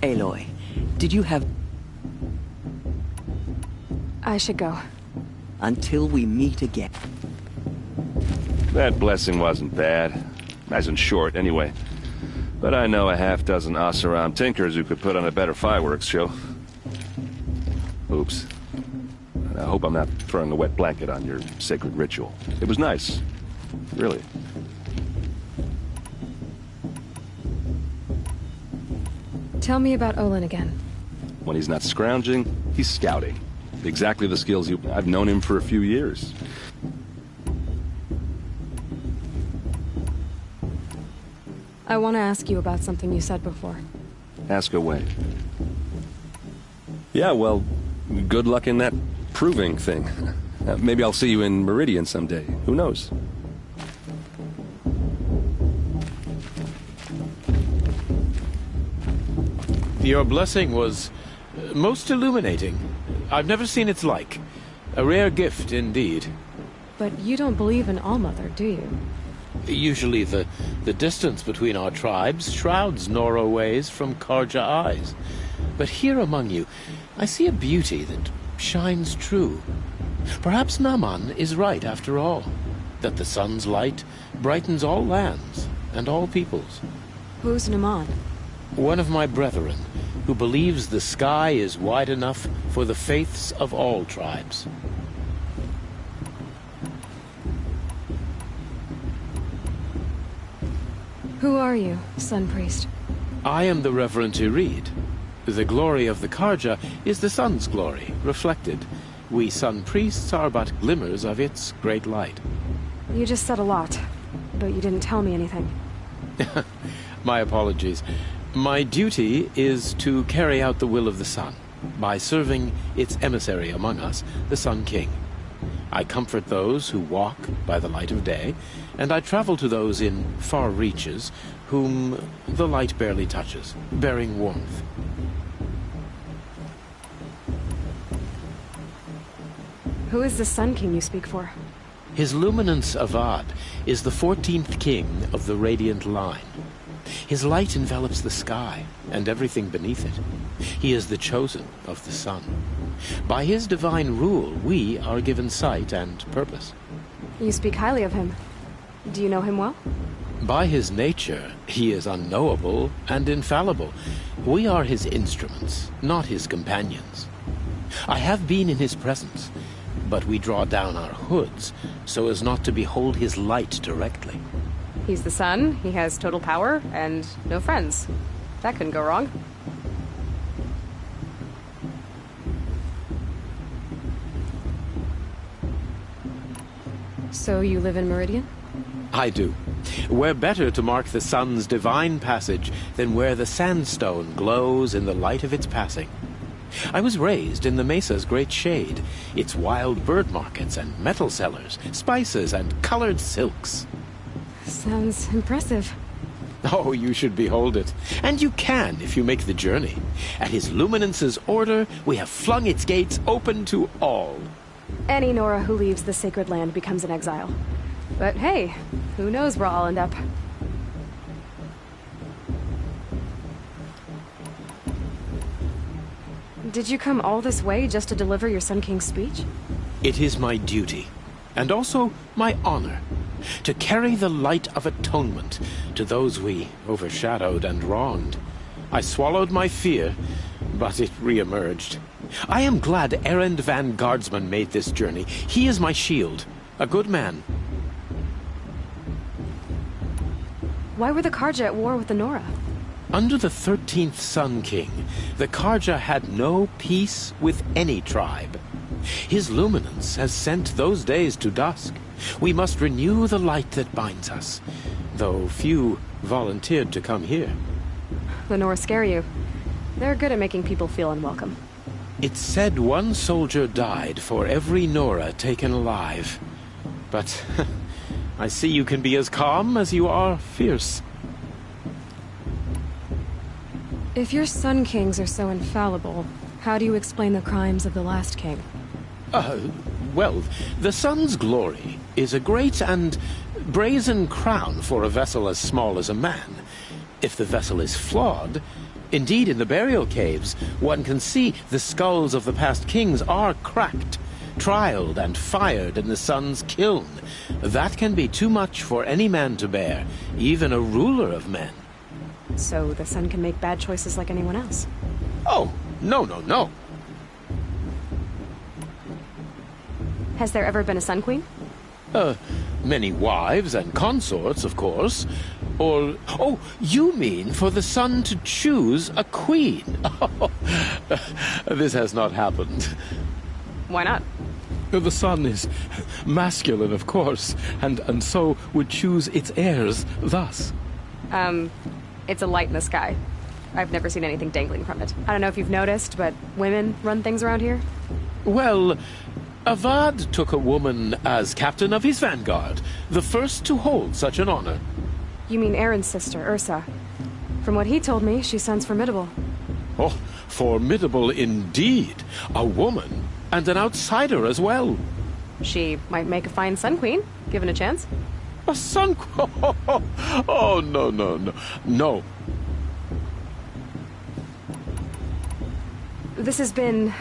Aloy, did you have... I should go. Until we meet again. That blessing wasn't bad. As in short, anyway. But I know a half-dozen us-around tinkers who could put on a better fireworks show. Oops. I hope I'm not throwing a wet blanket on your sacred ritual. It was nice. Really. Tell me about Olin again. When he's not scrounging, he's scouting. Exactly the skills you... I've known him for a few years. I want to ask you about something you said before. Ask away. Yeah, well, good luck in that proving thing. Maybe I'll see you in Meridian someday. Who knows? Your blessing was most illuminating. I've never seen its like. A rare gift indeed. But you don't believe in Allmother, do you? Usually the distance between our tribes shrouds Nora ways from Karja eyes. But here among you, I see a beauty that shines true. Perhaps Naman is right after all, that the sun's light brightens all lands and all peoples. Who's Naman? One of my brethren, who believes the sky is wide enough for the faiths of all tribes. Who are you, Sun Priest? I am the Reverend Irid. The glory of the Karja is the sun's glory, reflected. We Sun Priests are but glimmers of its great light. You just said a lot, but you didn't tell me anything. My apologies. My duty is to carry out the will of the sun, by serving its emissary among us, the Sun King. I comfort those who walk by the light of day, and I travel to those in far reaches whom the light barely touches, bearing warmth. Who is the Sun King you speak for? His Luminance Avad is the 14th king of the Radiant Line. His light envelops the sky and everything beneath it. He is the chosen of the sun. By his divine rule, we are given sight and purpose. You speak highly of him. Do you know him well? By his nature, he is unknowable and infallible. We are his instruments, not his companions. I have been in his presence, but we draw down our hoods so as not to behold his light directly. He's the sun, he has total power, and no friends. That couldn't go wrong. So you live in Meridian? I do. Where better to mark the sun's divine passage than where the sandstone glows in the light of its passing. I was raised in the mesa's great shade, its wild bird markets and metal cellars, spices and colored silks. Sounds impressive. Oh, you should behold it. And you can if you make the journey. At his Luminance's order, we have flung its gates open to all. Any Nora who leaves the sacred land becomes an exile. But hey, who knows where I'll end up. Did you come all this way just to deliver your Sun King's speech? It is my duty, and also my honor, to carry the light of atonement to those we overshadowed and wronged. I swallowed my fear, but it re-emerged. I am glad Erend van Guardsman made this journey. He is my shield, a good man. Why were the Karja at war with the Nora? Under the 13th Sun King, the Karja had no peace with any tribe. His luminance has sent those days to dusk. We must renew the light that binds us, though few volunteered to come here. The Nora scare you. They're good at making people feel unwelcome. It's said one soldier died for every Nora taken alive. But I see you can be as calm as you are fierce. If your Sun Kings are so infallible, how do you explain the crimes of the last king? Well, the sun's glory is a great and brazen crown for a vessel as small as a man. If the vessel is flawed, Indeed, in the burial caves, one can see the skulls of the past kings are cracked, trialed and fired in the sun's kiln. That can be too much for any man to bear, even a ruler of men. So the sun can make bad choices like anyone else. Oh, no, no, no. Has there ever been a Sun Queen? Many wives and consorts, of course. Or, oh, you mean for the sun to choose a queen? This has not happened. Why not? The sun is masculine, of course, and so would choose its heirs thus. It's a light in the sky. I've never seen anything dangling from it. I don't know if you've noticed, but women run things around here. Well, Avad took a woman as captain of his vanguard, the first to hold such an honor. You mean Aaron's sister, Ursa. From what he told me, she sounds formidable. Oh, formidable indeed. A woman, and an outsider as well. She might make a fine Sun Queen, given a chance. A sun... Oh, no, no, no. No. This has been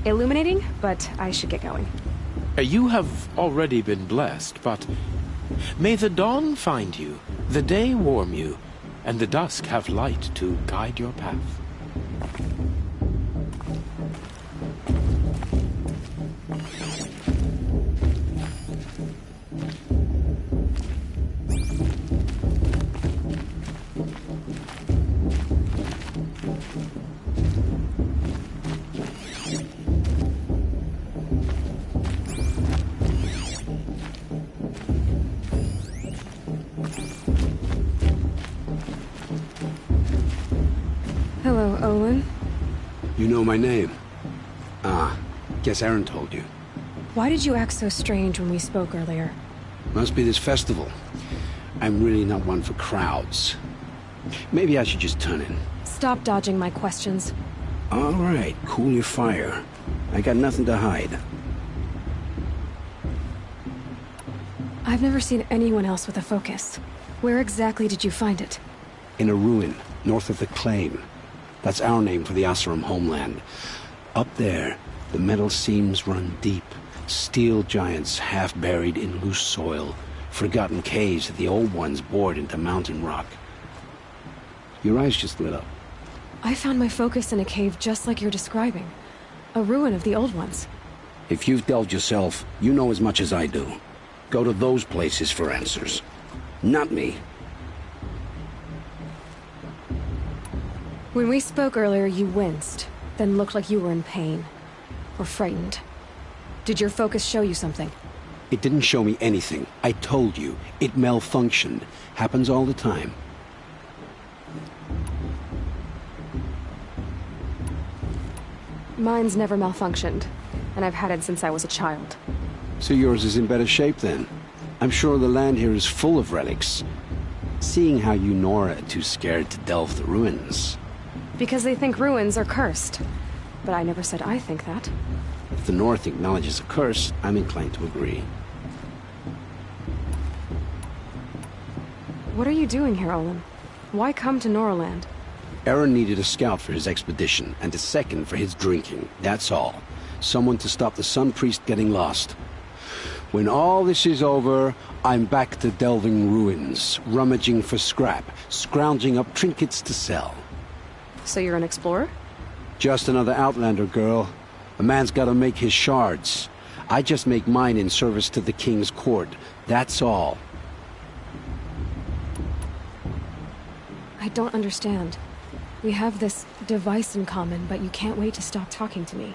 illuminating, but I should get going. You have already been blessed, but may the dawn find you, the day warm you, and the dusk have light to guide your path. Hello, Olin. You know my name? Ah, guess Aaron told you. Why did you act so strange when we spoke earlier? Must be this festival. I'm really not one for crowds. Maybe I should just turn in. Stop dodging my questions. All right, cool your fire. I got nothing to hide. I've never seen anyone else with a focus. Where exactly did you find it? In a ruin, north of the Claim. That's our name for the Oseram homeland. Up there, the metal seams run deep. Steel giants half buried in loose soil. Forgotten caves that the old ones bored into mountain rock. Your eyes just lit up. I found my focus in a cave just like you're describing. A ruin of the old ones. If you've delved yourself, you know as much as I do. Go to those places for answers. Not me. When we spoke earlier, you winced, then looked like you were in pain. Or frightened. Did your focus show you something? It didn't show me anything. I told you. It malfunctioned. Happens all the time. Mine's never malfunctioned, and I've had it since I was a child. So yours is in better shape then. I'm sure the land here is full of relics. Seeing how you Nora are too scared to delve the ruins. Because they think ruins are cursed. But I never said I think that. If the North acknowledges a curse, I'm inclined to agree. What are you doing here, Olin? Why come to Noraland? Aaron needed a scout for his expedition, and a second for his drinking. That's all. Someone to stop the Sun Priest getting lost. When all this is over, I'm back to delving ruins, rummaging for scrap, scrounging up trinkets to sell. So you're an explorer? Just another Outlander, girl. A man's gotta make his shards. I just make mine in service to the King's court. That's all. I don't understand. We have this device in common, but you can't wait to stop talking to me.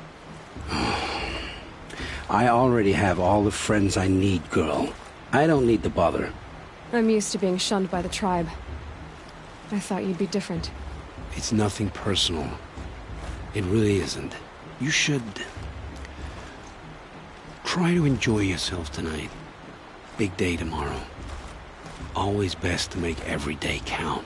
I already have all the friends I need, girl. I don't need the bother. I'm used to being shunned by the tribe. I thought you'd be different. It's nothing personal. It really isn't. You should... try to enjoy yourself tonight. Big day tomorrow. Always best to make every day count.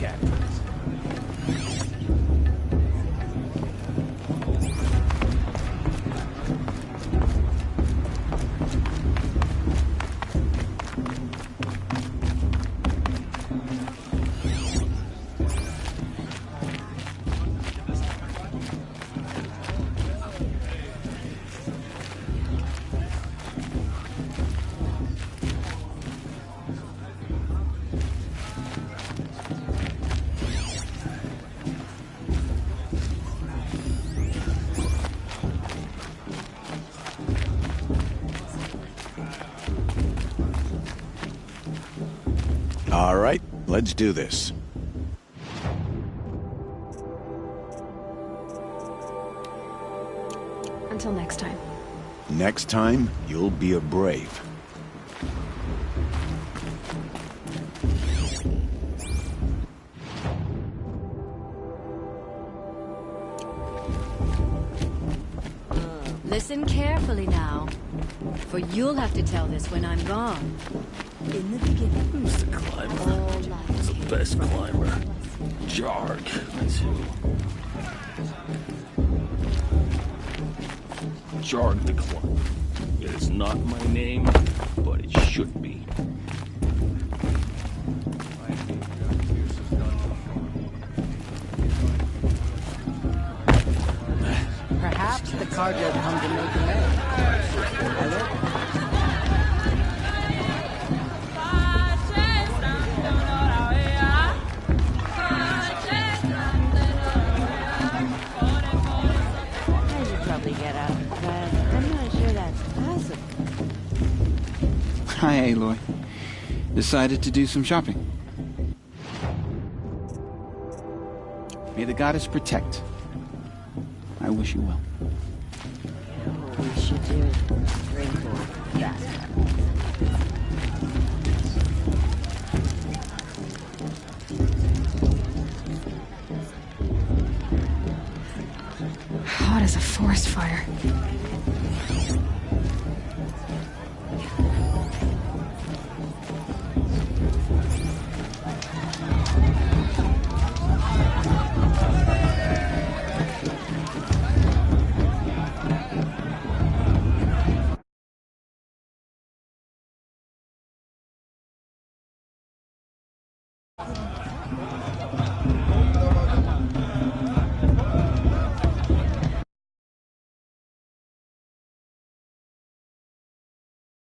at. All right, let's do this. Until next time. Next time, you'll be a brave. Listen carefully now, for you'll have to tell this when I'm gone. In the beginning, Who's the climber? all life Who's the came best from climber? one. Jarg. That's who. Jarg the climber. It is not my name, but it should be. Perhaps the cargo come to make amends. Hello? I should probably get out, but I'm not sure that's possible. Hi, Aloy. Decided to do some shopping. May the goddess protect. I wish you well. We should do drink more fast. Hot as a forest fire.